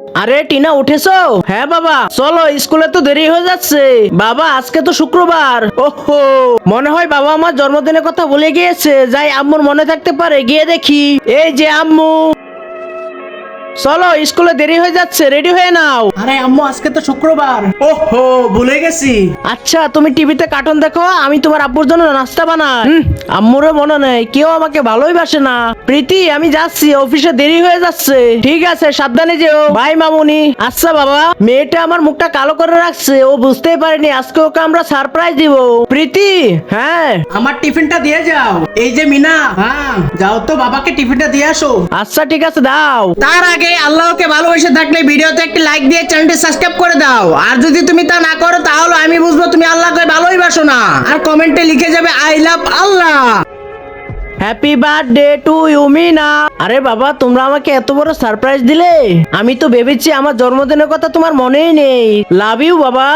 আরে টিনা উঠেছো? হ্যাঁ বাবা, চলো স্কুলে তো দেরি হয়ে যাচ্ছে। বাবা আজকে তো শুক্রবার। ওহো, মনে হয় বাবা আমার জন্মদিনের কথা ভুলে গিয়েছে। যাই, আম্মুর মনে থাকতে পারে, গিয়ে দেখি। এই যে আম্মু, চলো স্কুলে দেরি হয়ে যাচ্ছে, রেডি হয়ে নাও। আরে আম্মু, আজকে তো শুক্রবার। ওহো, ভুলে গেছি। আচ্ছা তুমি টিভিতে কার্টুন দেখো, আমি তোমার আব্বুর জন্য নাস্তা বানাই। আম্মুরও মনে নেই, কেউ আমাকে ভালোই বাসে না। প্রীতি আমি যাচ্ছি, অফিসে দেরি হয়ে যাচ্ছে। ঠিক আছে, সাবধানে যেও। বাই মামুনি। আচ্ছা বাবা, মেয়েটা আমার মুখটা কালো করে রাখছে, ও বুঝতেই পারেনি আজকে ওকে আমরা সারপ্রাইজ দিব। প্রীতি, হ্যাঁ আমার টিফিনটা দিয়ে যাও। এই যে মিনা, হ্যাঁ যাও তো বাবাকে টিফিনটা দিয়ে আসো। আচ্ছা ঠিক আছে, দাও। তার আগে আল্লাহকে ভালোবেসে থাকলে ভিডিওতে একটি লাইক দিয়ে চ্যানেলটি সাবস্ক্রাইব করে দাও। আর যদি তুমি তা না করো তাহলে আমি বুঝবো তুমি আল্লাহকে ভালোই বাসো না। আর কমেন্টে লিখে যাবে I love Allah. Happy birthday to you Mina. আরে বাবা, তোমরা আমাকে এত বড় সারপ্রাইজ দিলে। আমি তো ভেবেছি আমার জন্মদিনের কথা তোমার মনেই নেই। লাভ ইউ বাবা।